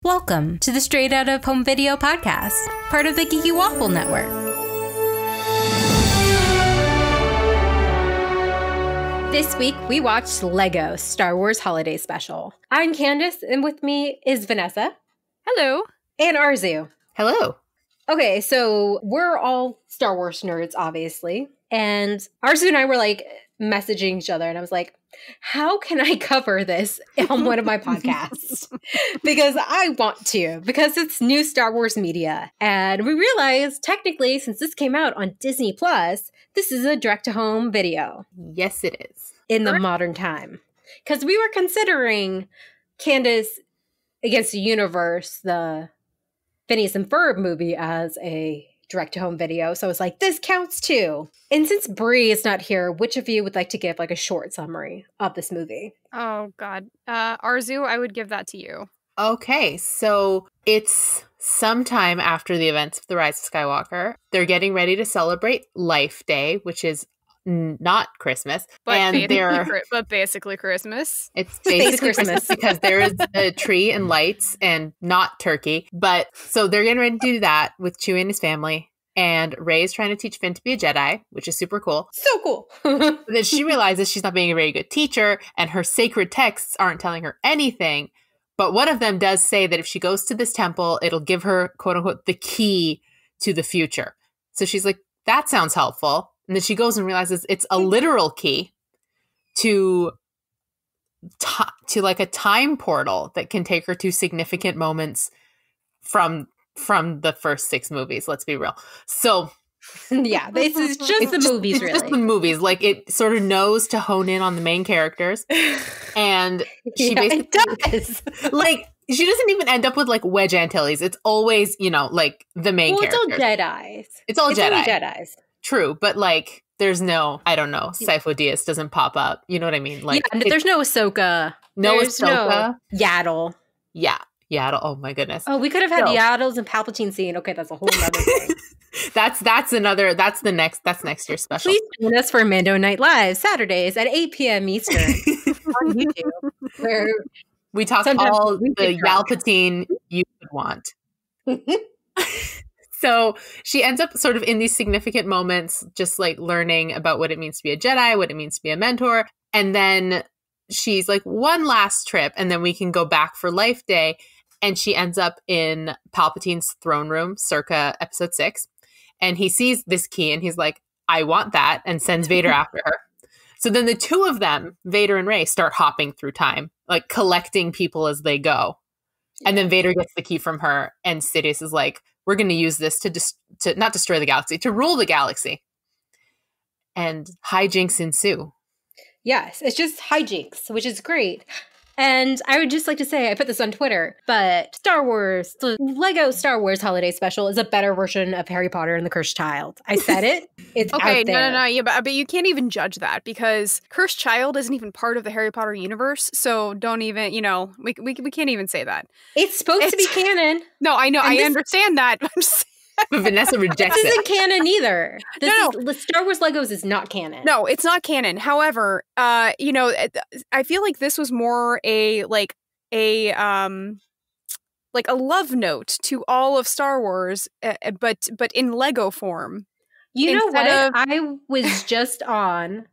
Welcome to the Straight Out of Home Video podcast, part of the Geeky Waffle Network. This week, we watched Lego Star Wars Holiday Special. I'm Candace, and with me is Vanessa. Hello. And Arzu. Hello. Okay, so we're all Star Wars nerds, obviously. And Arzu and I were messaging each other, and I was like, how can I cover this on one of my podcasts? Because I want to, because it's new Star Wars media. And we realized, technically, since this came out on Disney Plus, this is a direct-to-home video. Yes, it is. In the modern time. Because we were considering Candace Against the Universe, the Phineas and Ferb movie, as a direct-to-home video. So it's like, this counts too. And since Bree is not here, which of you would like to give a short summary of this movie? Oh, God. Arzu, I would give that to you. Okay, so it's sometime after the events of The Rise of Skywalker. They're getting ready to celebrate Life Day, which is not Christmas. But basically Christmas. It's basically Christmas because there is a tree and lights and not turkey. But so they're getting ready to do that with Chewie and his family. And Rey is trying to teach Finn to be a Jedi, which is super cool. So cool. But then she realizes she's not being a very good teacher and her sacred texts aren't telling her anything. But one of them does say that if she goes to this temple, it'll give her, quote unquote, the key to the future. So she's like, that sounds helpful. And then she goes and realizes it's a literal key to like a time portal that can take her to significant moments from the first 6 movies. Let's be real. So yeah, this is just the movies, really. Just the movies. Like, it sort of knows to hone in on the main characters. And she basically does. She doesn't even end up with Wedge Antilles. It's always, the main characters. It's all Jedis. It's all Jedi. Jedis. True, but there's no, I don't know, Sifo Dyas doesn't pop up. You know what I mean? There's no Ahsoka. There's no Yaddle. Yeah, Yaddle. Oh my goodness. Oh, we could have had Yaddles and Palpatine scene. Okay, that's a whole other thing. That's next year's special. Please join us for Mando Night Live Saturdays at 8 p.m. Eastern on YouTube, where we talk all the Palpatine you would want. So she ends up sort of in these significant moments, just learning about what it means to be a Jedi, what it means to be a mentor. And then she's one last trip, and then we can go back for Life Day. And she ends up in Palpatine's throne room, circa episode 6. And he sees this key and he's like, I want that, and sends Vader after her. So then the two of them, Vader and Rey, start hopping through time, collecting people as they go. And then Vader gets the key from her, and Sidious is like, we're going to use this to not destroy the galaxy, to rule the galaxy. And hijinks ensue. Yes, it's just hijinks, which is great. And I would just like to say, I put this on Twitter, but Star Wars, the Lego Star Wars Holiday Special is a better version of Harry Potter and the Cursed Child. I said it. It's okay, out there. No. Yeah, but you can't even judge that because Cursed Child isn't even part of the Harry Potter universe. So don't even, we can't even say that. It's supposed to be canon. No, I know. I understand that. I'm just But Vanessa rejects This it. isn't canon either. Star Wars Legos is not canon. No, it's not canon. However, I feel like this was more a love note to all of Star Wars, but in Lego form. You know what? I was just on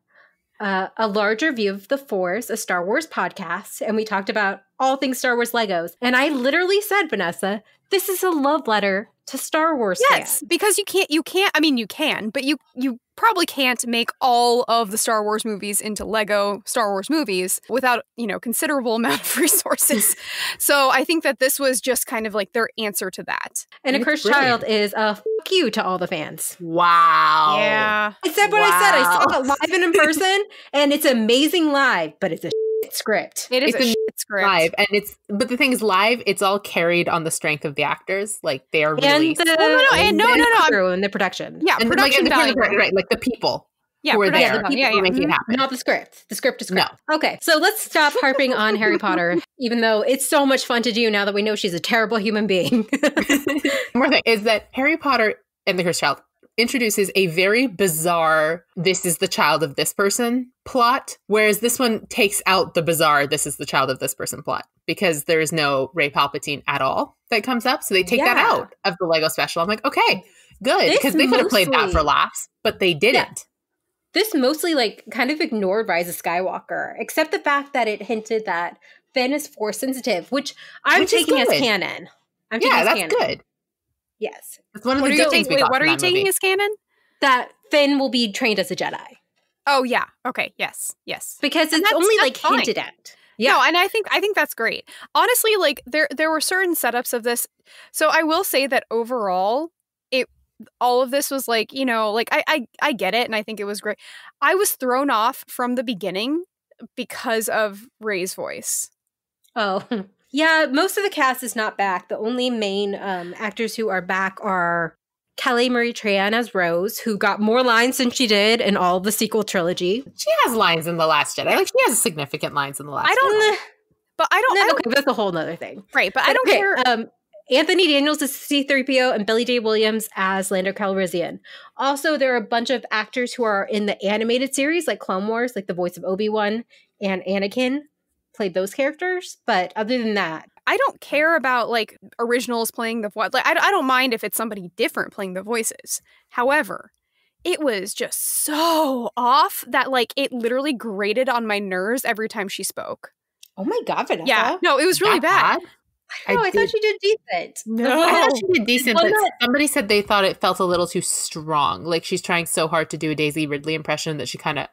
a larger view of the Force, a Star Wars podcast, and we talked about all things Star Wars Legos. And I literally said, Vanessa, this is a love letter to Star Wars yes, fans. Because you can, but you probably can't make all of the Star Wars movies into Lego Star Wars movies without, considerable amount of resources. So I think that this was just kind of their answer to that. And A Cursed Child is a fuck you to all the fans. Wow. Yeah. I said what I said. I saw it live and in person, and it's amazing live, but it's a script. It is it's a shit script. Live, and but the thing is, live, it's all carried on the strength of the actors. They are and released. the crew and the production. Yeah, and production value. Right, the people. Yeah, who are there. The people who make it happen. Not the script. The script is script. No. Okay, so let's stop harping on Harry Potter, even though it's so much fun to do now that we know she's a terrible human being. One more thing is that Harry Potter and the Cursed Child introduces a very bizarre, this is the child of this person plot, whereas this one takes out the bizarre, this is the child of this person plot, because there is no Rey Palpatine at all that comes up. So they take that out of the Lego special. I'm like, okay, good, because they could have played that for laughs, but they didn't. Yeah. This mostly like kind of ignored Rise of Skywalker, except the fact that it hinted that Finn is force sensitive, which I'm taking as canon. That's good. Yes. That's one of the good things we got what from are you that taking movie. as canon? That Finn will be trained as a Jedi. Oh, yeah. Okay. Yes. Yes. Because it's only like fine. hinted at. Yeah. No, and I think that's great. Honestly, like there were certain setups of this. So I will say that overall, all of this was like, you know, like I get it, and I think it was great. I was thrown off from the beginning because of Rey's voice. Oh, yeah. Most of the cast is not back. The only main actors who are back are Kelly Marie Tran as Rose, who got more lines than she did in all the sequel trilogy. She has lines in The Last Jedi. Like, she has significant lines in The Last Jedi. I don't. Okay, that's a whole nother thing. Right, but I don't care. Anthony Daniels is C-3PO and Billy Day Williams as Lando Calrissian. Also, there are a bunch of actors who are in the animated series, like Clone Wars, like the voice of Obi-Wan and Anakin played those characters. But other than that, I don't care about like originals playing the voice. Like, I don't mind if it's somebody different playing the voices. However, it was just so off that like it literally grated on my nerves every time she spoke. Oh my God, Vanessa. Yeah, no, it was really bad. I thought she did decent. No, I thought she did decent, but somebody said they thought it felt a little too strong. Like, she's trying so hard to do a Daisy Ridley impression that she kind of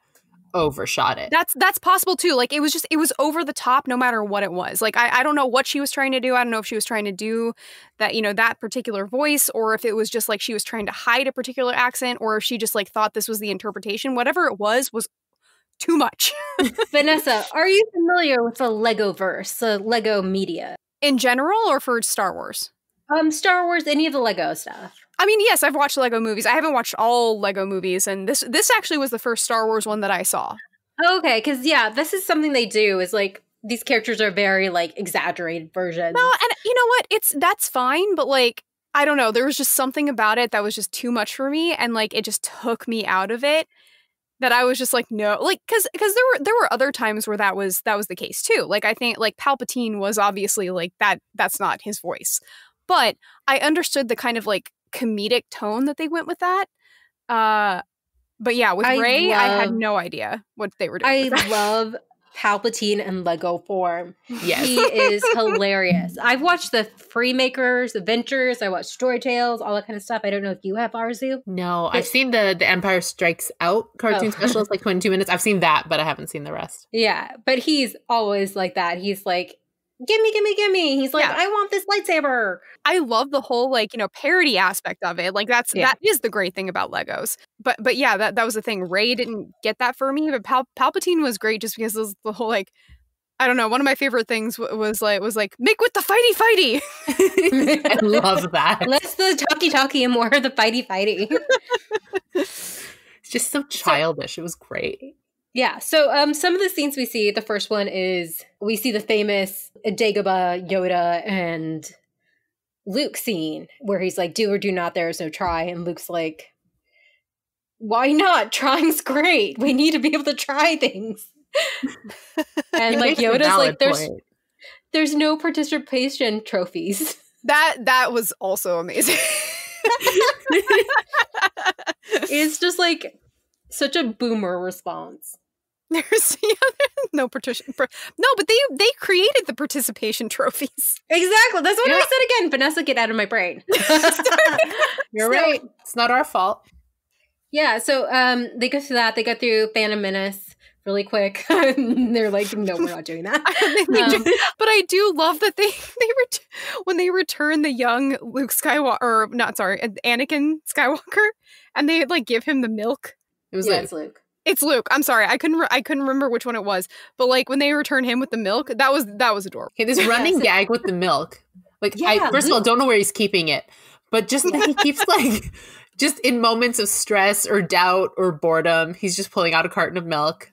overshot it. That's possible too. Like, it was over the top no matter what it was. Like, I don't know what she was trying to do. I don't know if she was trying to do that, you know, that particular voice, or if it was just like she was trying to hide a particular accent, or if she just like thought this was the interpretation. Whatever it was too much. Vanessa, are you familiar with the Lego-verse, the Lego media? In general, or for Star Wars? Star Wars, any of the Lego stuff. I mean, yes, I've watched Lego movies. I haven't watched all Lego movies, and this actually was the first Star Wars one that I saw. Okay, because yeah, this is something they do, is like, these characters are very like exaggerated versions. No, and you know what? That's fine, but like, I don't know, there was just something about it that was just too much for me, and like it just took me out of it. That I was just like, no, like, because there were other times where that was the case too. Like, I think like Palpatine was obviously like that's not his voice, but I understood the kind of like comedic tone that they went with that. But yeah, with Rey, I had no idea what they were doing. I love Palpatine in Lego form. Yes. He is hilarious. I've watched the Freemakers, Adventures, I watched Story Tales, all that kind of stuff. I don't know if you have, Arzu. No, I've seen the Empire Strikes Out cartoon special. It's like 22 minutes. I've seen that, but I haven't seen the rest. Yeah, but he's always like that. He's like, gimme. He's like, I want this lightsaber. I love the whole like, you know, parody aspect of it. Like that is the great thing about Legos. But yeah, that was the thing. Rey didn't get that for me, but Palpatine was great just because it was the whole like, I don't know. One of my favorite things was like make with the fighty. I love that. Less the talkie and more of the fighty. It's just so childish. It was great. Yeah, so some of the scenes we see, the first one is we see the famous Dagobah, Yoda, and Luke scene where he's like, do or do not, there is no try. And Luke's like, why not? Trying's great. We need to be able to try things. And like Yoda's like, there's no participation trophies. That was also amazing. It's just like such a boomer response. There's no participation. No, but they created the participation trophies. Exactly. That's what I said again. Vanessa, get out of my brain. You're right. It's not our fault. Yeah. So they go through that. They go through Phantom Menace really quick. They're like, no, we're not doing that. But I do love that when they return the young Luke Skywalker, or not, sorry, Anakin Skywalker, and they like give him the milk. It's Luke. It's Luke. I'm sorry, I couldn't remember which one it was. But like when they return him with the milk, that was adorable. Okay, this running gag with the milk. Like, I first of all don't know where he's keeping it, but just that he keeps like, just in moments of stress or doubt or boredom, he's just pulling out a carton of milk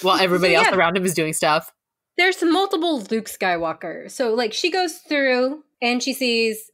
while everybody else around him is doing stuff. There's multiple Luke Skywalker. So like she goes through and she sees,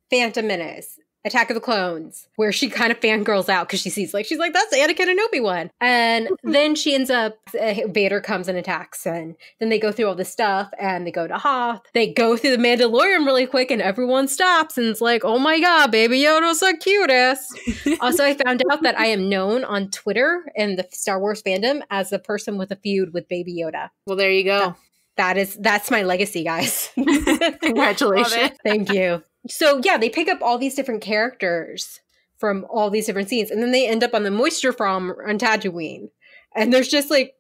Phantom Menace, Attack of the Clones, where she kind of fangirls out because she sees, like, she's like, that's Anakin and Obi-Wan. And then she ends up, Vader comes and attacks, and then they go through all this stuff, and they go to Hoth. They go through the Mandalorian really quick, and everyone stops, and it's like, oh my god, Baby Yoda's the cutest. Also, I found out that I am known on Twitter and the Star Wars fandom as the person with a feud with Baby Yoda. Well, there you go. That's my legacy, guys. Congratulations. Thank you. So yeah, they pick up all these different characters from all these different scenes, and then they end up on the moisture farm on Tatooine, and there's just like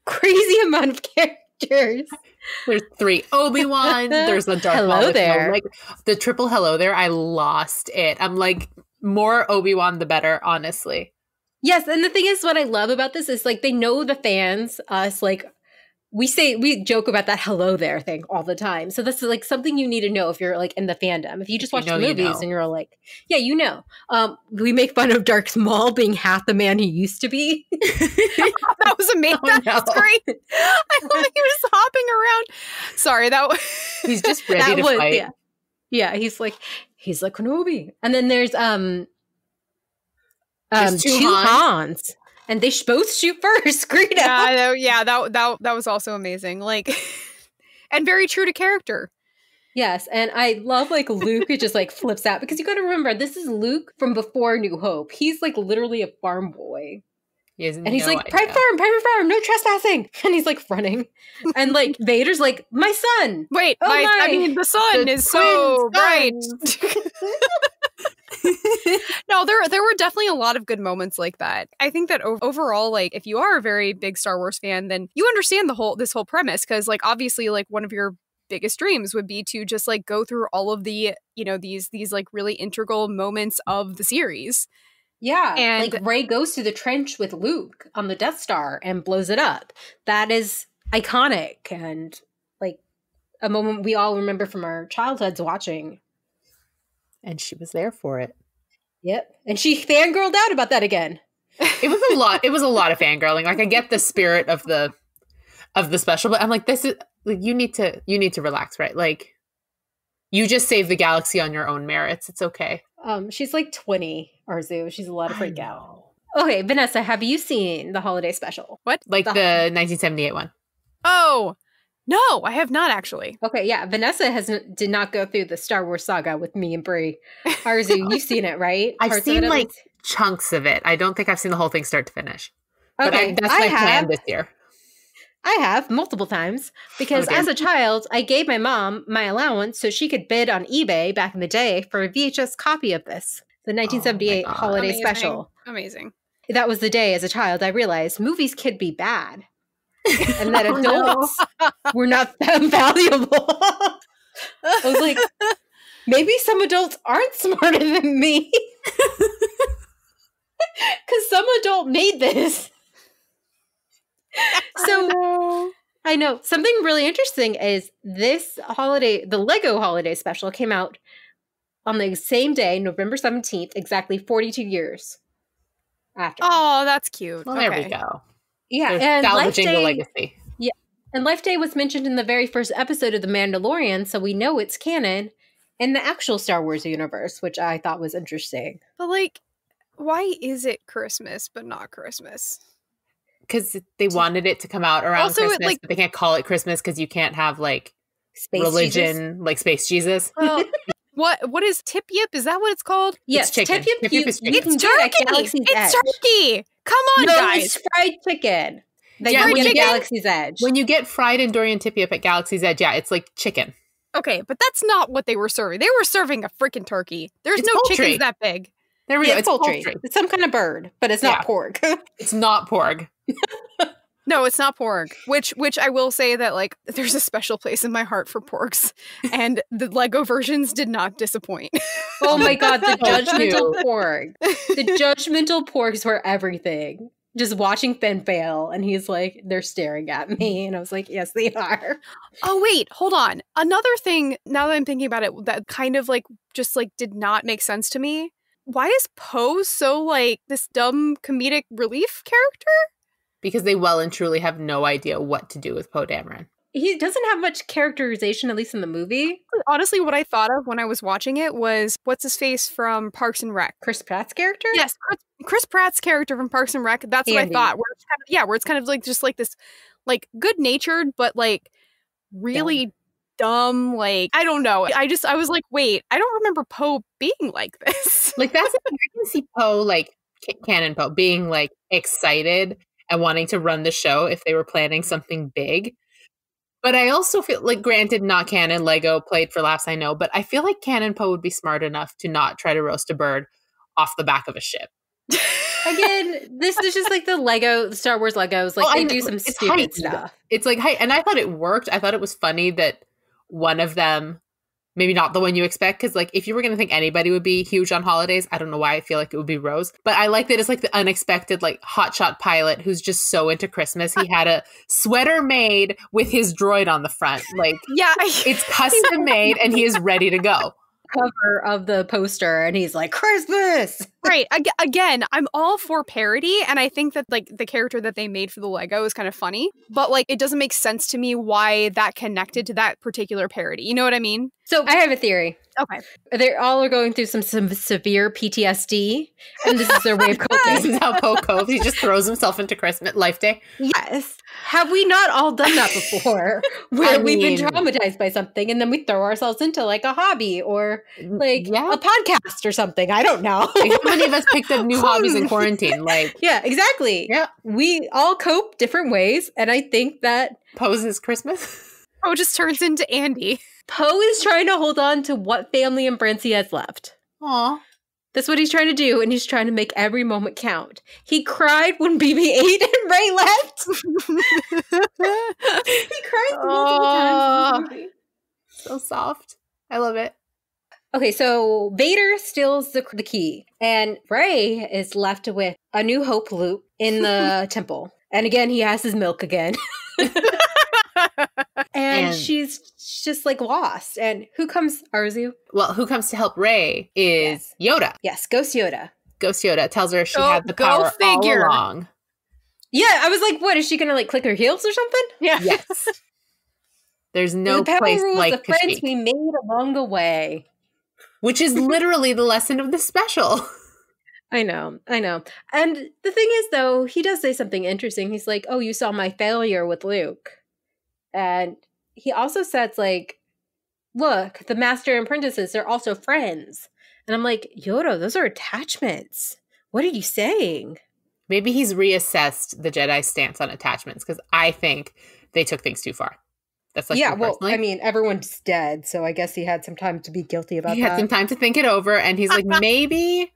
crazy amount of characters. There's 3 Obi-Wan. There's the Darth Maul. Hello there. Like the triple hello there. I lost it. I'm like, more Obi-Wan the better, honestly. Yes, and the thing is, what I love about this is like they know the fans, us, like. We joke about that hello there thing all the time. So this is like something you need to know if you're like in the fandom. If you just watch the movies and you're like, yeah, you know. We make fun of Darth Maul being half the man he used to be. That was amazing. That's great. I love he was hopping around. Sorry, he's just ready to fight. Yeah, he's like Kenobi. And then there's two Hans. And they both shoot first, Greedo. Yeah, that was also amazing. Like, and very true to character. Yes, and I love like Luke. It just like flips out because you got to remember this is Luke from before New Hope. He's like literally a farm boy, and he's like private farm, no trespassing, and he's like running, and like Vader's like my son. Wait, I mean the sun is so bright. No, there were definitely a lot of good moments like that. I think that overall, like, if you are a very big Star Wars fan, then you understand this whole premise, because, like, obviously, like, one of your biggest dreams would be to just, like, go through all of the, you know, these like, really integral moments of the series. Yeah, and like, Rey goes to the trench with Luke on the Death Star and blows it up. That is iconic and, like, a moment we all remember from our childhoods watching. And she was there for it. Yep. And she fangirled out about that again. It was a lot. It was a lot of fangirling. Like, I get the spirit of the special, but I'm like, this is like, you need to relax, right? Like, you just saved the galaxy on your own merits. It's okay. She's like 20, Arzu. She's a lot of freak out. Okay, Vanessa, have you seen the holiday special? What? Like the 1978 one? Oh, no, I have not actually. Okay, yeah. Vanessa did not go through the Star Wars saga with me and Brie. Arzu, you've seen it, right? I've seen like chunks of it. I don't think I've seen the whole thing start to finish. Okay, but that's my plan this year. I have multiple times because as a child, I gave my mom my allowance so she could bid on eBay back in the day for a VHS copy of this, the 1978 holiday special. Amazing. That was the day as a child I realized movies could be bad. And that adults were not that valuable. I was like, maybe some adults aren't smarter than me. Because some adult made this. So I know. Something really interesting is this holiday, the Lego holiday special came out on the same day, November 17th, exactly 42 years after. Oh, that's cute. Well, there we go. Yeah, and salvaging the legacy. Yeah, and Life Day was mentioned in the very first episode of The Mandalorian, so we know it's canon in the actual Star Wars universe, which I thought was interesting. But like, why is it Christmas but not Christmas? Because they wanted it to come out around Christmas, but they can't call it Christmas because you can't have like space religion, Jesus? Like space Jesus. Well, what is Tip Yip? Is that what it's called? Yes, Tip Yip. Tip Yip is chicken. It's turkey. It's turkey. Come on, guys. It's fried chicken. When you get Galaxy's Edge. When you get fried Endorian Tip Yip at Galaxy's Edge, yeah, it's like chicken. Okay, but that's not what they were serving. They were serving a freaking turkey. There's no poultry. chickens that big. There we go. It's poultry. It's some kind of bird, but it's not pork. It's not pork. No, it's not pork. Which I will say that like there's a special place in my heart for porks, and the Lego versions did not disappoint. Oh my god, the judgmental pork. The judgmental porks were everything. Just watching Finn fail, and he's like, they're staring at me, and I was like, yes, they are. Oh wait, hold on. Another thing, now that I'm thinking about it, that kind of like just like did not make sense to me. Why is Poe so like this dumb comedic relief character? Because they well and truly have no idea what to do with Poe Dameron. he doesn't have much characterization, at least in the movie. Honestly, what I thought of when I was watching it was, what's his face from Parks and Rec? Chris Pratt's character? Yes, Chris Pratt's character from Parks and Rec. That's what I thought. Where it's kind of, where it's kind of like just like this, like good-natured, but like really dumb. Like, I don't know. I was like, wait, I don't remember Poe being like this. Like, that's the thing. I can see Poe, like, canon Poe, being like excited and wanting to run the show if they were planning something big. But I also feel like, granted, not canon, Lego played for laughs, I know, but I feel like canon Poe would be smart enough to not try to roast a bird off the back of a ship. Again, this is just like the Star Wars Legos. Like, they do some stupid stuff. It's like, and I thought it worked. I thought it was funny that one of them, maybe not the one you expect, because like if you were going to think anybody would be huge on holidays, I don't know why I feel like it would be Rose. But I like that it's like the unexpected, like hotshot pilot who's just so into Christmas. He had a sweater made with his droid on the front. Like, yeah, it's custom made and he is ready to go. Cover of the poster and he's like, Christmas! Right. Again, I'm all for parody, and I think that like the character that they made for the Lego is kind of funny, but like it doesn't make sense to me why that connected to that particular parody. You know what I mean? So I have a theory. Okay. They all are going through some severe PTSD, and this is their way of coping. This is how Poe copes. He just throws himself into Christmas Life Day. Yes. Have we not all done that before? Where we've been traumatized by something, and then we throw ourselves into like a hobby or like a podcast or something. I don't know. Like, how many of us picked up new hobbies in quarantine? Like, yeah, exactly. Yeah. We all cope different ways, and I think that Poe's is Christmas. Poe just turns into Andy. Poe is trying to hold on to what family and friends he has left. Aw. That's what he's trying to do, and he's trying to make every moment count. He cried when BB-8 and Ray left. He cried multiple times in the movie. So soft. I love it. Okay, so Vader steals the key, and Rey is left with a New Hope loop in the temple. And again, he has his milk again. And she's just like lost. And who comes, Arzu? Well, who comes to help Rey is Yoda. Yes, Ghost Yoda. Ghost Yoda tells her she had the power all along. Yeah, I was like, what, is she going to like click her heels or something? Yeah. Yes. There's no the power place rules like the friends we made along the way. Which is literally the lesson of the special. I know. And the thing is, though, he does say something interesting. He's like, oh, you saw my failure with Luke. And he also says, like, look, the master and apprentices, they're also friends. And I'm like, Yoda, those are attachments. What are you saying? Maybe he's reassessed the Jedi stance on attachments, because I think they took things too far. That's like, yeah, well, I mean, everyone's dead, so I guess he had some time to be guilty about that. He had some time to think it over, and he's like, maybe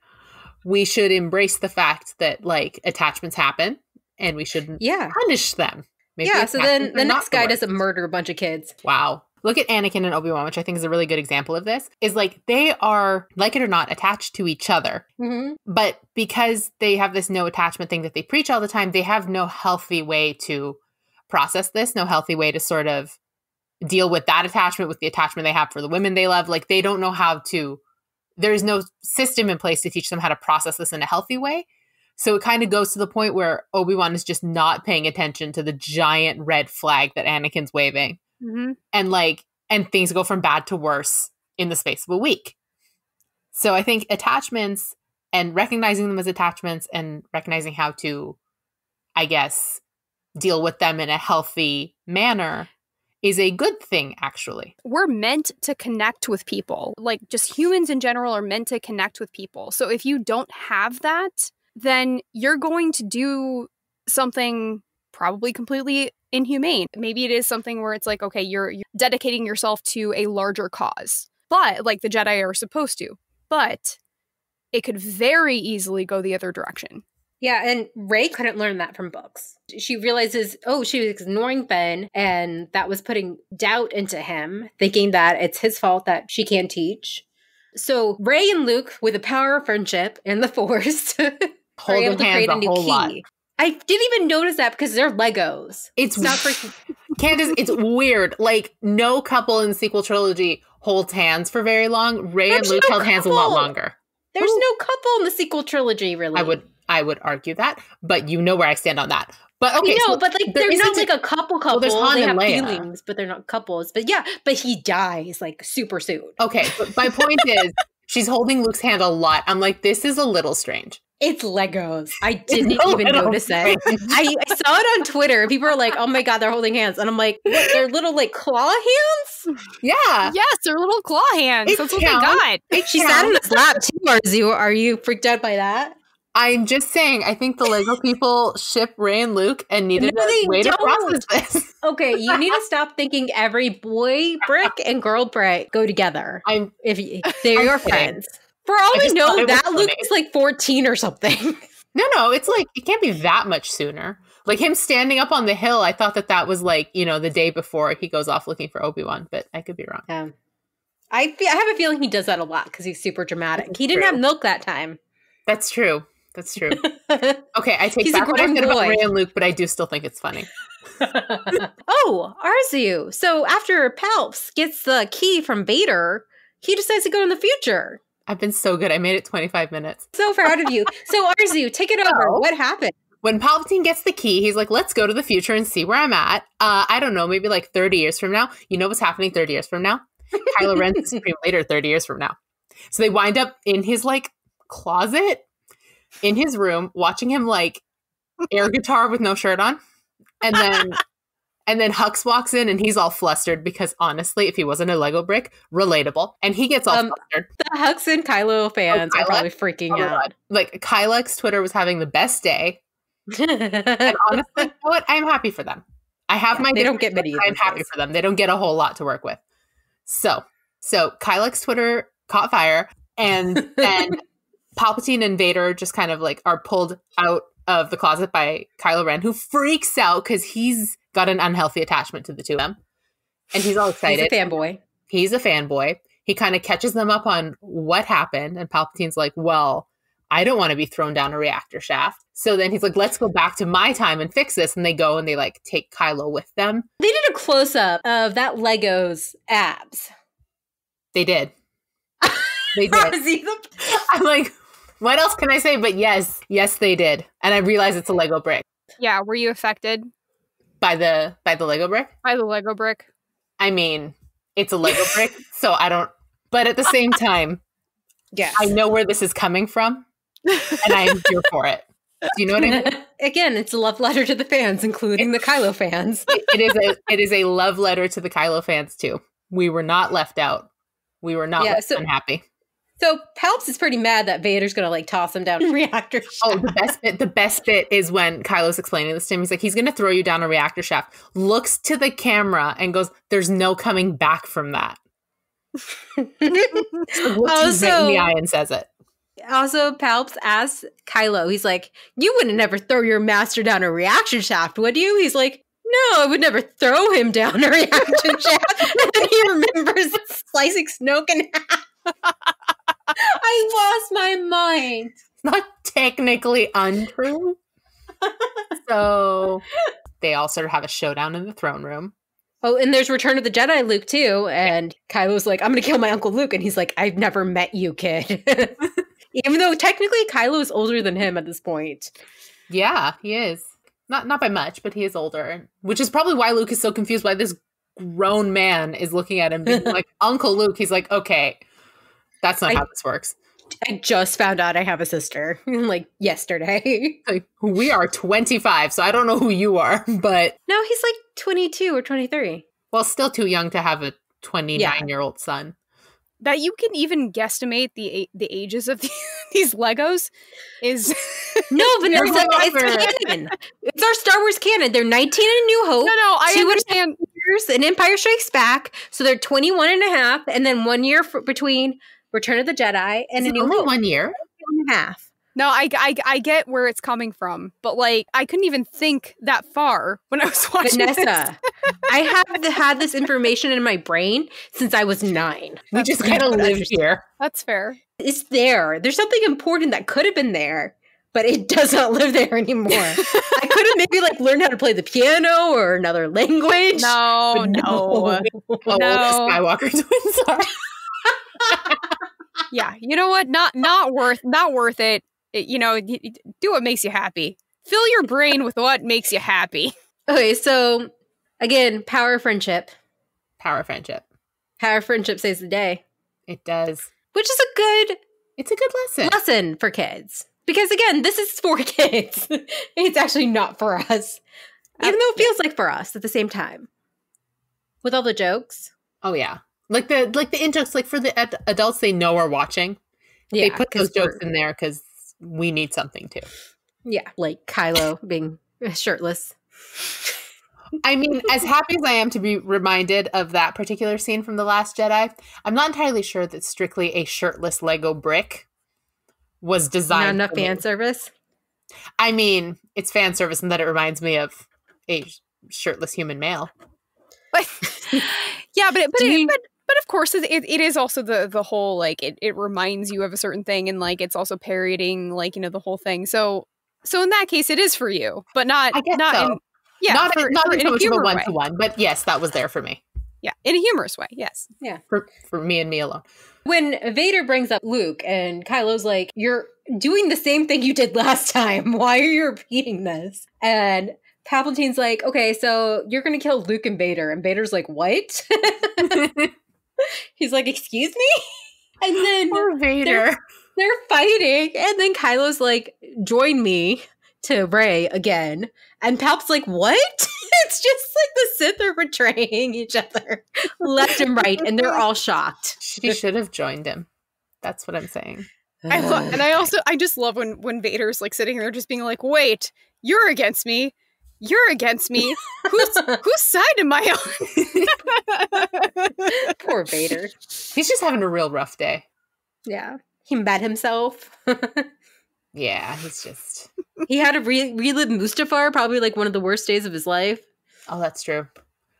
we should embrace the fact that, like, attachments happen, and we shouldn't punish them. Maybe so then the next guy doesn't murder a bunch of kids. Wow. Look at Anakin and Obi-Wan, which I think is a really good example of this, is like they are, like it or not, attached to each other. Mm-hmm. But because they have this no attachment thing that they preach all the time, they have no healthy way to process this, no healthy way to sort of deal with that attachment, with the attachment they have for the women they love. Like, they don't know how to, there's no system in place to teach them how to process this in a healthy way. So it kind of goes to the point where Obi-Wan is just not paying attention to the giant red flag that Anakin's waving. Mm-hmm. And things go from bad to worse in the space of a week. So I think attachments and recognizing them as attachments and recognizing how to, I guess, deal with them in a healthy manner is a good thing, actually. We're meant to connect with people. Like, just humans in general are meant to connect with people. So if you don't have that, then you're going to do something probably completely inhumane. Maybe it is something where it's like, okay, you're dedicating yourself to a larger cause. But, like the Jedi are supposed to. But it could very easily go the other direction. Yeah, and Rey couldn't learn that from books. She realizes, she was ignoring Ben, and that was putting doubt into him, thinking that it's his fault that she can't teach. So Rey and Luke, with the power of friendship and the Force, are able to create a new key. Lot. I didn't even notice that because they're Legos. It's not for Candace. It's weird. Like, no couple in the sequel trilogy holds hands for very long. Rey and Luke held hands a lot longer. There's no couple in the sequel trilogy, really. I would argue that, but you know where I stand on that. But okay, no, so but like there they're not isn't like a couple. there's Han They and have Leia. feelings, but they're not couples. But yeah, but he dies like super soon. Okay, but my point is, she's holding Luke's hand a lot. I'm like, this is a little strange. It's Legos. I didn't a even little notice it. I saw it on Twitter. People are like, "Oh my god, they're holding hands," and I'm like, "What? They're little like claw hands?" Yeah. Yes, they're little claw hands. It That's what they counts. got. She sat in his lap too. Arzu, are you freaked out by that? I'm just saying, I think the Lego people ship Rey and Luke and needed No, a they way to don't. process this. Okay, you need to stop thinking every boy brick and girl brick go together. I'm They're your kidding. friends. For all I we just thought know, it was that Luke funny. is like 14 or something. No, it's like, it can't be that much sooner. Like him standing up on the hill, I thought that was like, the day before he goes off looking for Obi-Wan, but I could be wrong. Yeah. I have a feeling he does that a lot because he's super dramatic. He didn't have milk that time. That's true. That's true. Okay, I take He's a back what I grown said about boy. Rey and Luke, but I do still think it's funny. Oh, Arzu. So after Palps gets the key from Vader, he decides to go in the future. I've been so good. I made it 25 minutes. So proud of you. So Arzu, take it over. Oh. What happened? When Palpatine gets the key, he's like, let's go to the future and see where I'm at. I don't know, maybe like 30 years from now. You know what's happening 30 years from now? Kylo Ren's the Supreme Leader 30 years from now. So they wind up in his like closet in his room, watching him like air guitar with no shirt on. And then Hux walks in and he's all flustered because honestly, if he wasn't a Lego brick, relatable. And he gets all flustered. The Hux and Kylo fans are probably freaking out. God. Like Kylex Twitter was having the best day. And honestly, you know what? I'm happy for them. I have my they don't get many. I'm happy for them. They don't get a whole lot to work with. So Kylex Twitter caught fire, and then Palpatine and Vader just kind of like are pulled out of the closet by Kylo Ren, who freaks out because he's got an unhealthy attachment to the two of them. And he's all excited. He's a fanboy. He kind of catches them up on what happened. And Palpatine's like, well, I don't want to be thrown down a reactor shaft. So then he's like, let's go back to my time and fix this. And they go and they like take Kylo with them. They did a close-up of that Lego's abs. They did. They did. I'm like, what else can I say? But yes, they did. And I realize it's a Lego brick. Yeah, were you affected by the Lego brick? By the Lego brick. I mean, it's a Lego brick, so I don't. But at the same time, yes, I know where this is coming from, and I am here for it. Do you know what I mean? Again, it's a love letter to the fans, including the Kylo fans. It is a love letter to the Kylo fans too. We were not left out. We were not unhappy. So Palps is pretty mad that Vader's going to like toss him down a reactor shaft. Oh, the best bit is when Kylo's explaining this to him. He's like, he's going to throw you down a reactor shaft. Looks to the camera and goes, "There's no coming back from that." Looks him right in the eye and says it. Also, Palps asks Kylo, he's like, "You wouldn't never throw your master down a reaction shaft, would you?" He's like, "No, I would never throw him down a reaction shaft." And then he remembers slicing Snoke in half. I lost my mind. It's not technically untrue. So they all sort of have a showdown in the throne room. Oh, and there's Return of the Jedi Luke too. And Kylo's like, "I'm going to kill my Uncle Luke." And he's like, "I've never met you, kid." Even though technically Kylo is older than him at this point. Yeah, he is. Not by much, but he is older. Which is probably why Luke is so confused why this grown man is looking at him being like, "Uncle Luke." He's like, "Okay, that's not how this works." I just found out I have a sister, like yesterday. Like, we are 25, so I don't know who you are, but... No, he's like 22 or 23. Well, still too young to have a 29-year-old son. That you can even guesstimate the ages of these Legos is... No, but it's canon. It's our Star Wars canon. They're 19 in New Hope. No, I understand. 2.5 years in Empire Strikes Back, so they're 21 and a half, and then 1 year between Return of the Jedi and A New Hope. 1 year? 1 and a half. No, I get where it's coming from, but like I couldn't even think that far when I was watching Vanessa, I have had this information in my brain since I was 9. We just kind of live here. That's fair. It's there. There's something important that could have been there, but it does not live there anymore. I could have maybe like learned how to play the piano or another language. No. Oh, the Skywalker twins are. Yeah, you know what? Not worth it. You know, do what makes you happy. Fill your brain with what makes you happy. Okay, so again, power of friendship. Power of friendship. Power of friendship saves the day. It does. Which is a good It's a good lesson for kids. Because again, this is for kids. It's actually not for us. Even though it feels like for us at the same time. With all the jokes. Oh yeah. Like the in-jokes, like for the adults they know are watching. Yeah, they put those jokes in there because we need something too. Yeah, like Kylo being shirtless. I mean, as happy as I am to be reminded of that particular scene from The Last Jedi, I'm not entirely sure that strictly a shirtless Lego brick was designed. Not enough fan service? I mean, it's fan service in that it reminds me of a shirtless human male. Yeah, but of course it is also the whole like it reminds you of a certain thing, and like it's also parodying like, you know, the whole thing. So in that case it is for you, but not in not in so a much of a humor way. one-to-one, but yes, that was there for me. Yeah, in a humorous way. Yes. Yeah. For me and me alone. When Vader brings up Luke and Kylo's like, "You're doing the same thing you did last time. Why are you repeating this?" And Palpatine's like, "Okay, so you're going to kill Luke and Vader." And Vader's like, "What?" He's like, "Excuse me?" And then Poor Vader. They're fighting. And then Kylo's like, "Join me," to Rey again. And Palp's like, "What?" It's just like the Sith are betraying each other left and right. And they're all shocked. She should have joined him. That's what I'm saying. I just love when Vader's like sitting there just being like, "Wait, you're against me. You're against me. Whose side am I on?" Poor Vader. He's just having a real rough day. Yeah. He met himself. Yeah, he's just... He had to relive Mustafar, probably like one of the worst days of his life. Oh, that's true.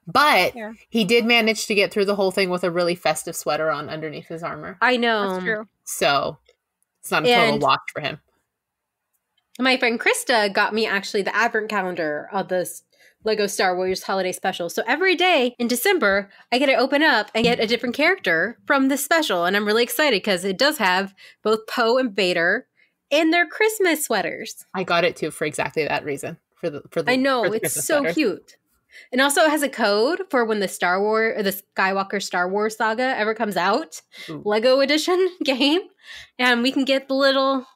But he did manage to get through the whole thing with a really festive sweater on underneath his armor. I know. That's true. So it's not a total wash for him. My friend Krista got me actually the advent calendar of this Lego Star Wars holiday special. So every day in December, I get to open up and get a different character from this special. And I'm really excited because it does have both Poe and Vader in their Christmas sweaters. I got it too for exactly that reason. I know, it's so sweater. cute. And also it has a code for when the Skywalker Star Wars saga ever comes out. Ooh. Lego edition game. And we can get the little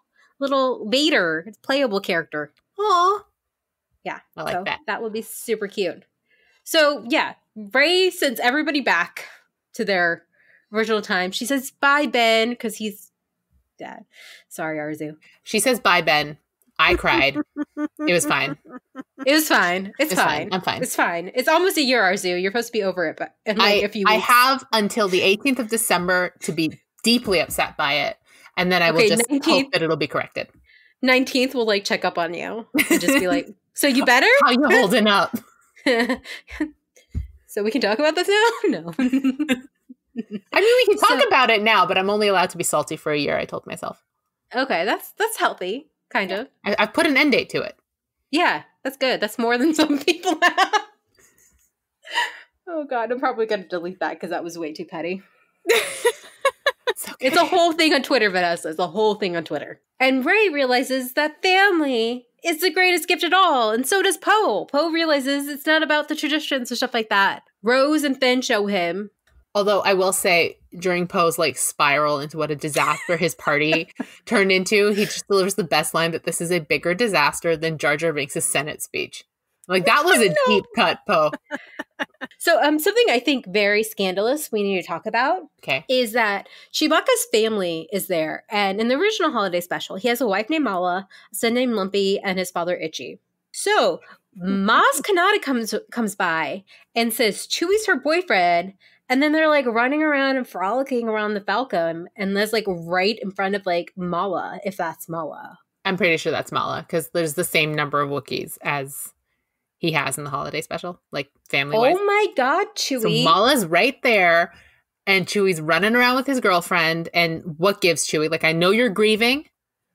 Vader playable character. Aww. Yeah. I like that. That would be super cute. So yeah, Rey sends everybody back to their original time. She says bye, Ben, because he's dead. Sorry, Arzu. She says bye, Ben. I cried. It was fine. It was fine. It's fine. I'm fine. It's fine. It's almost a year, Arzu. You're supposed to be over it, but in like a few weeks. I have until the 18th of December to be deeply upset by it, and then I will just hope that it'll be corrected. 19th, we'll like check up on you and just be like, "So you better? How you holding up?" So we can talk about this now? No. I mean, we can talk about it now, but I'm only allowed to be salty for a year, I told myself. Okay, that's healthy, kind of. I've put an end date to it. Yeah, that's good. That's more than some people have. Oh, God, I'm probably going to delete that because that was way too petty. It's okay. It's a whole thing on Twitter, Vanessa. It's a whole thing on Twitter. And Rey realizes that family is the greatest gift at all, and so does Poe. Poe realizes it's not about the traditions and stuff like that. Rose and Finn show him. Although I will say, during Poe's like spiral into what a disaster his party turned into, he just delivers the best line that this is a bigger disaster than Jar Jar Binks' Senate speech. Like, that was a deep cut, Poe. So something I think very scandalous we need to talk about is that Chewbacca's family is there. And in the original holiday special, he has a wife named Mala, a son named Lumpy, and his father Itchy. So Maz Kanata comes by and says Chewie's her boyfriend. And then they're like running around and frolicking around the Falcon. And that's like right in front of like Mala, if that's Mala. I'm pretty sure that's Mala because there's the same number of Wookiees as he has in the holiday special, like family-wise. Oh my God, Chewie. So Mala's right there, and Chewie's running around with his girlfriend, and what gives Chewie? Like, I know you're grieving.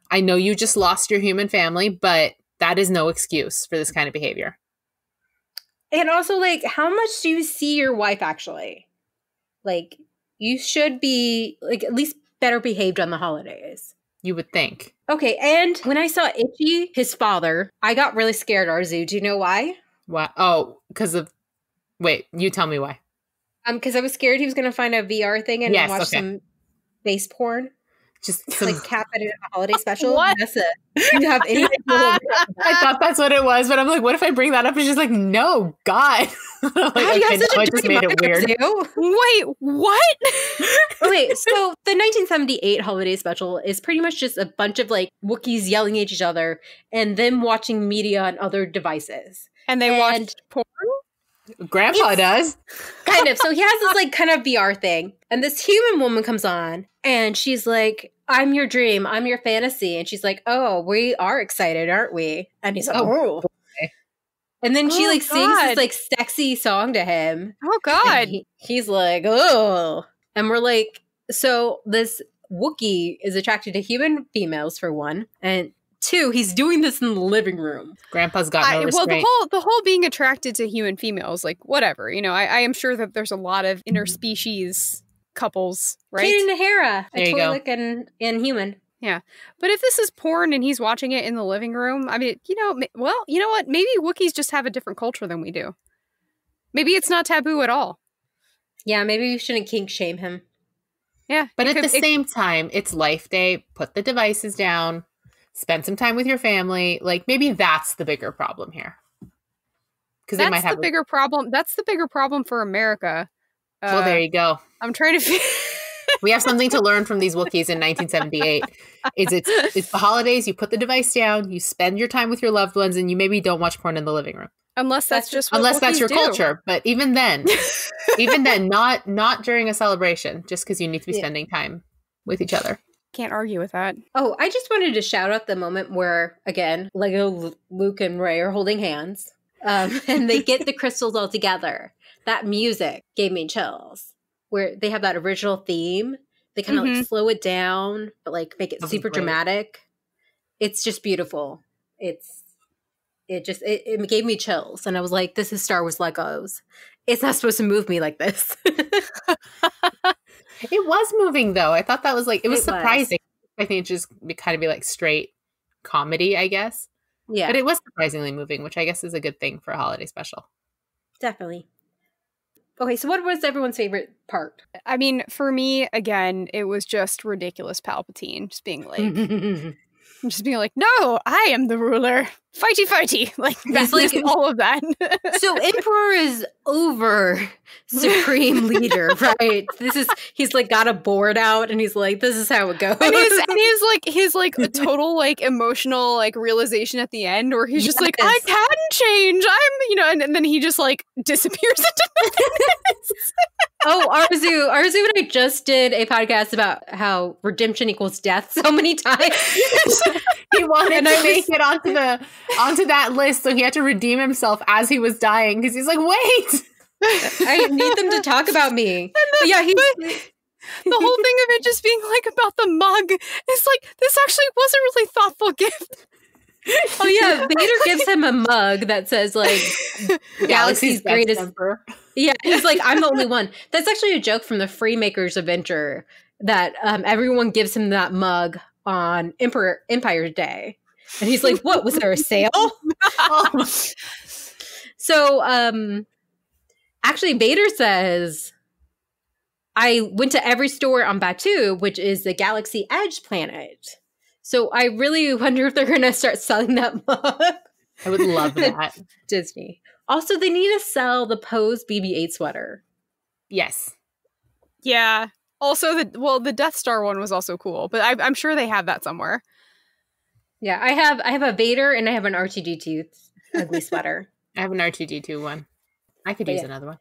I know you just lost your human family, but that is no excuse for this kind of behavior. And also, like, how much do you see your wife, actually? Like, you should be, like, at least better behaved on the holidays. You would think. Okay, and when I saw Itchy, his father, I got really scared, Arzu. Do you know why? What? Oh, because of... Wait, you tell me why. Because I was scared he was going to find a VR thing and watch some face porn. Just like cap it in a holiday special. What? That's it. Do you have any idea? I thought that's what it was, but I'm like, what if I bring that up? And she's like, no, God. I'm like, God, you okay, have such no, a it just made it weird. Wait, what? Okay, so the 1978 holiday special is pretty much just a bunch of like Wookiees yelling at each other and them watching media on other devices. And they watched porn? Grandpa does. Kind of. So he has this like kind of VR thing. And this human woman comes on and she's like, I'm your dream. I'm your fantasy. And she's like, oh, we are excited, aren't we? And he's like, oh. And then she like sings this like sexy song to him. Oh, God. He's like, oh. And we're like, so this Wookiee is attracted to human females for one. And two, he's doing this in the living room. Grandpa's got no restraint. Well, the whole being attracted to human females, like whatever, you know, I am sure that there's a lot of interspecies couples, right? Kate and Hera, there you Twi'lek and human. Yeah. But if this is porn and he's watching it in the living room, I mean, you know, well, you know what? Maybe Wookiees just have a different culture than we do. Maybe it's not taboo at all. Yeah, maybe we shouldn't kink shame him. Yeah. But at the same time, it's Life Day. Put the devices down. Spend some time with your family. Like, maybe that's the bigger problem here. Because they might have the bigger problem. That's the bigger problem for America. Well, there you go. I'm trying to we have something to learn from these Wookiees in 1978. It's the holidays, you put the device down, you spend your time with your loved ones, and you maybe don't watch porn in the living room. Unless that's what unless that's your do. culture. But even then, not during a celebration, just because you need to be spending time with each other. Can't argue with that. Oh, I just wanted to shout out the moment where, again, Lego, Luke, and Ray are holding hands, and they get the crystals all together. That music gave me chills. Where they have that original theme, they kind of like slow it down, but like make it super dramatic. It's just beautiful. It gave me chills, and I was like, "This is Star Wars Legos. It's not supposed to move me like this." It was moving though. I thought that was like it was surprising. I think it just kind of be like straight comedy, I guess. Yeah, but it was surprisingly moving, which I guess is a good thing for a holiday special. Definitely. Okay, so what was everyone's favorite part? I mean, for me, again, it was just ridiculous Palpatine just being like, no, I am the ruler. Fighty, fighty. Like, that's like all of that. So Emperor is over supreme leader, right? He's like got a board out and he's like, this is how it goes. And his a total like emotional like realization at the end where he's just like, I can change. And then he just like disappears into nothingness. Oh, Arzu and I just did a podcast about how redemption equals death so many times. He wanted to make it onto that list, so he had to redeem himself as he was dying because he's like, wait, I need them to talk about me. The whole thing of it just being like about the mug is like, this actually was a really thoughtful gift. Oh yeah, Vader gives him a mug that says like Galaxy's greatest emperor. Yeah, he's like, I'm the only one. That's actually a joke from the Freemakers Avenger that everyone gives him that mug on Empire Day. And he's like, what, was there a sale? So actually Vader says, I went to every store on Batuu, which is the Galaxy Edge planet. So I really wonder if they're going to start selling that mug. I would love that. Disney. Also, they need to sell the Pose BB-8 sweater. Yes. Yeah. Also, the Death Star one was also cool, but I'm sure they have that somewhere. Yeah, I have a Vader and I have an R2-D2 ugly sweater. I have an R2-D2 one. I could use another one.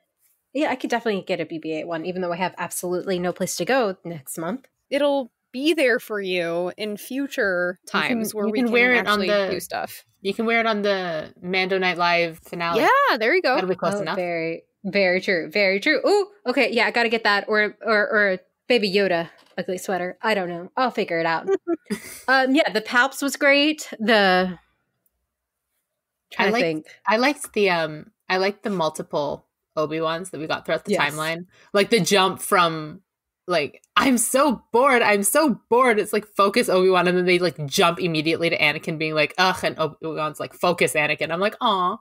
Yeah, I could definitely get a BB-8 one, even though I have absolutely no place to go next month. It'll be there for you in future times where we can wear it actually do stuff. You can wear it on the Mando Night Live finale. Yeah, there you go. That'll be close enough. Very, very true. Very true. Oh, okay. Yeah, I got to get that. Or Baby Yoda ugly sweater. I don't know. I'll figure it out. Yeah, the Palps was great. I liked the multiple Obi-Wans that we got throughout the timeline. Like the jump from like, I'm so bored. I'm so bored. It's like, focus, Obi-Wan. And then they like jump immediately to Anakin being like, ugh. And Obi-Wan's like, focus, Anakin. I'm like, aw,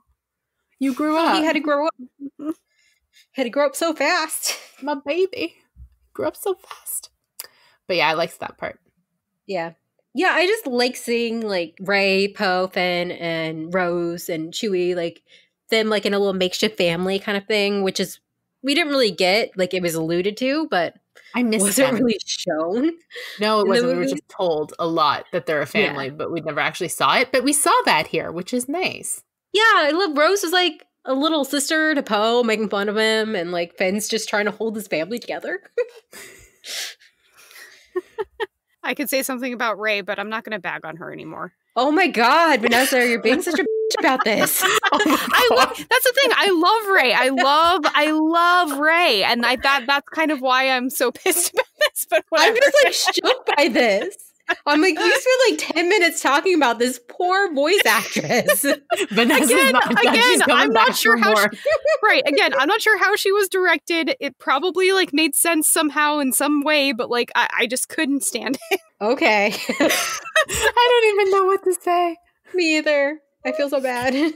you grew up. He had to grow up. Had to grow up so fast. My baby. Grew up so fast. But yeah, I liked that part. Yeah. Yeah, I just like seeing like Rey, Poe, Finn, and Rose and Chewie, like them like in a little makeshift family kind of thing, which is we didn't really get, like it was alluded to, but I missed wasn't them. really shown. No, it wasn't. We were just told a lot that they're a family, but we never actually saw it. But we saw that here, which is nice. Yeah, I love Rose is like a little sister to Poe, making fun of him, and like Finn's just trying to hold his family together. I could say something about Rey, but I'm not going to bag on her anymore. Oh my God, Vanessa, you're being such a bitch about this. That's the thing. I love Rey. I love Rey, and that's kind of why I'm so pissed about this. But whatever. I'm just like shook by this. I'm like, you spent like 10 minutes talking about this poor voice actress. Vanessa's not done. She's coming I'm back not sure for how more. right. Again, I'm not sure how she was directed. It probably like made sense somehow in some way, but like I just couldn't stand it. Okay. I don't even know what to say. Me either. I feel so bad.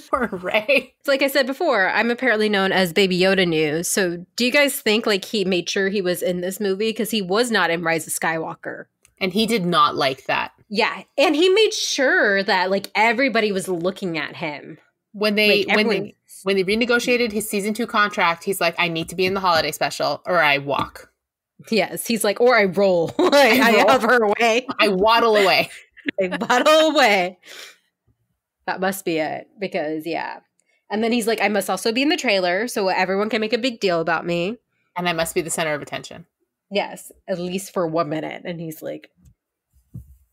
Poor Rey. So like I said before, I'm apparently known as Baby Yoda News. So do you guys think like he made sure he was in this movie? Because he was not in Rise of Skywalker. And he did not like that. Yeah. And he made sure that like everybody was looking at him. When they renegotiated his season 2 contract, he's like, I need to be in the holiday special or I walk. Yes. He's like, or I roll. I hover away. I waddle away. I waddle away. That must be it. Because, yeah. And then he's like, I must also be in the trailer so everyone can make a big deal about me. And I must be the center of attention. Yes, at least for 1 minute. And he's like,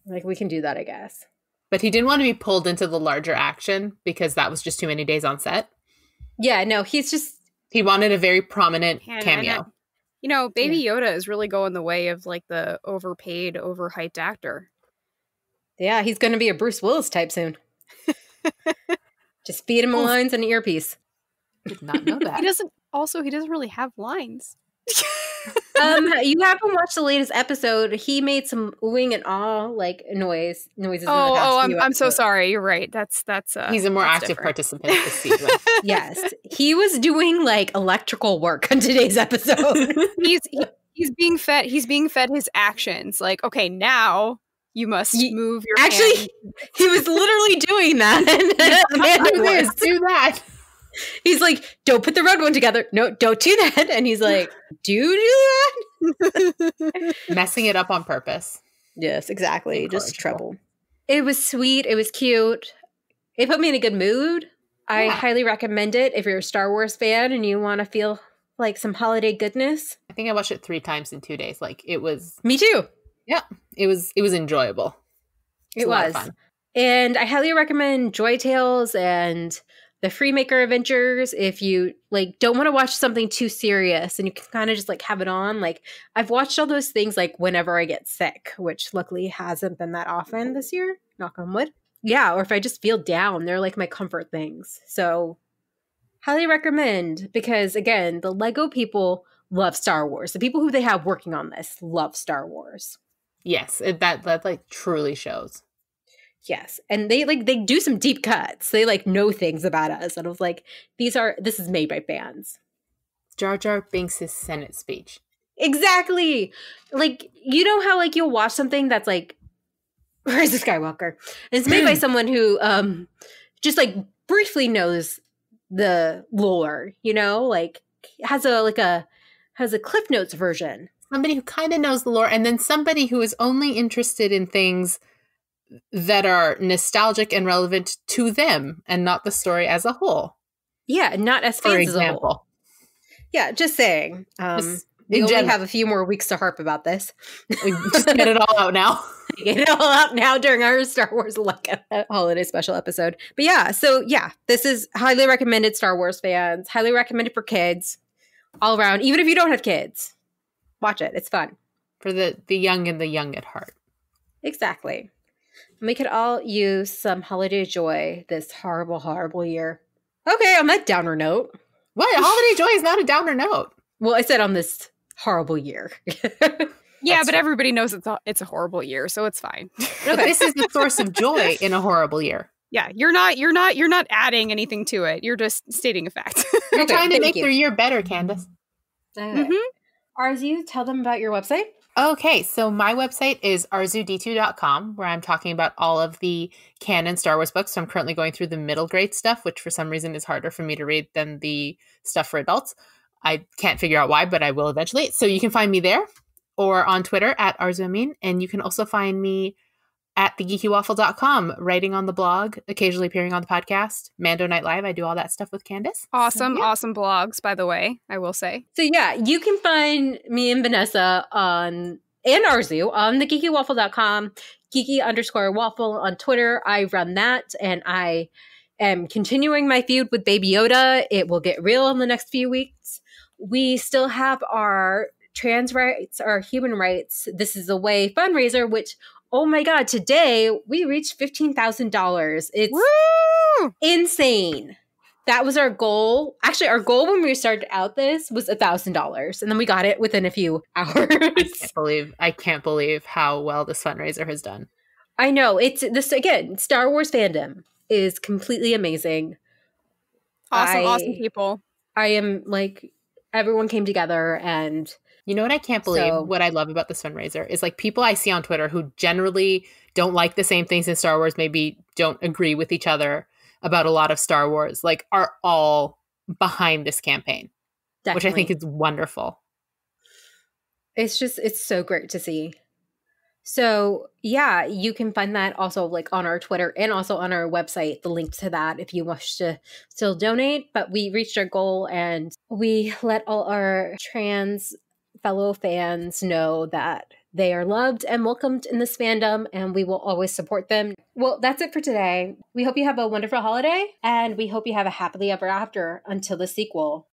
we can do that, I guess. But he didn't want to be pulled into the larger action because that was just too many days on set. Yeah, no, he wanted a very prominent cameo. You know, Baby Yoda is really going the way of like the overpaid, overhyped actor. Yeah, he's going to be a Bruce Willis type soon. Just feed him lines and an earpiece. Did not know that. He doesn't really have lines. You haven't watched the latest episode. He made some oohing and awe like noises. I'm so sorry. You're right. That's he's a more that's active different. participant this season. Yes, he was doing like electrical work on today's episode. He's being fed. He's being fed his actions. Like, okay, now you must move your. Actually, hand. he was literally doing that. Do that. He's like, don't put the red one together. No, don't do that. And he's like, do that? Messing it up on purpose. Yes, exactly. Just trouble. It was sweet. It was cute. It put me in a good mood. I highly recommend it if you're a Star Wars fan and you want to feel like some holiday goodness. I think I watched it 3 times in 2 days. Like it was. Me too. Yeah, it was enjoyable. It was. Fun. And I highly recommend Joy Tales and the Freemaker Adventures if you like don't want to watch something too serious and you can kind of just like have it on. Like I've watched all those things like whenever I get sick, which luckily hasn't been that often this year, knock on wood. Yeah, or if I just feel down, they're like my comfort things. So highly recommend because again, the Lego people love Star Wars. The people who they have working on this love Star Wars. Yes, that like truly shows. Yes. And they do some deep cuts. They like know things about us. And I was like, this is made by fans. Jar Jar Binks' Senate speech. Exactly. Like, you know how like you'll watch something that's like Rise of Skywalker. And it's made by someone who just like briefly knows the lore, you know, like has a Cliff Notes version. Somebody who kind of knows the lore, and then somebody who is only interested in things that are nostalgic and relevant to them and not the story as a whole. Yeah, not as fans as a whole. Yeah, just saying. We only have a few more weeks to harp about this. We just get it all out now. Get it all out now during our Star Wars holiday special episode. But yeah, so yeah, this is highly recommended Star Wars fans. Highly recommended for kids all around. Even if you don't have kids, watch it. It's fun. For the young and the young at heart. Exactly. We could all use some holiday joy this horrible, horrible year. Okay, on that downer note. What? Holiday joy is not a downer note. Well, I said on this horrible year. Yeah, That's but true. everybody knows it's a horrible year, so it's fine. But this is the source of joy in a horrible year. Yeah, you're not adding anything to it. You're just stating a fact. You're Okay, trying to thank make you. their year better, Candace. Okay. Arzu, tell them about your website. Okay, so my website is arzud2.com, where I'm talking about all of the canon Star Wars books. So I'm currently going through the middle grade stuff, which for some reason is harder for me to read than the stuff for adults. I can't figure out why, but I will eventually. So you can find me there or on Twitter at arzuamin. And you can also find me at thegeekywaffle.com, writing on the blog, occasionally appearing on the podcast, Mando Night Live. I do all that stuff with Candace. Awesome, So, yeah. awesome blogs, by the way, I will say. So yeah, you can find me and Vanessa and Arzu on thegeekywaffle.com, geeky_waffle on Twitter. I run that, and I am continuing my feud with Baby Yoda. It will get real in the next few weeks. We still have our trans rights, our human rights, This Is the Way fundraiser, which, oh my God, today we reached $15,000. It's Woo! insane. That was our goal. Actually, our goal when we started out this was $1,000, and then we got it within a few hours. I can't believe how well this fundraiser has done. I know. It's this again, Star Wars fandom is completely amazing. Awesome people. I am like, everyone came together, and you know what I can't believe? What I love about this fundraiser is like people I see on Twitter who generally don't like the same things in Star Wars, maybe don't agree with each other about a lot of Star Wars, like are all behind this campaign, which I think is wonderful. It's so great to see. So yeah, you can find that also like on our Twitter and also on our website, the link to that if you wish to still donate. But we reached our goal, and we let all our trans fellow fans know that they are loved and welcomed in this fandom, and we will always support them. Well, that's it for today. We hope you have a wonderful holiday, and we hope you have a happily ever after until the sequel.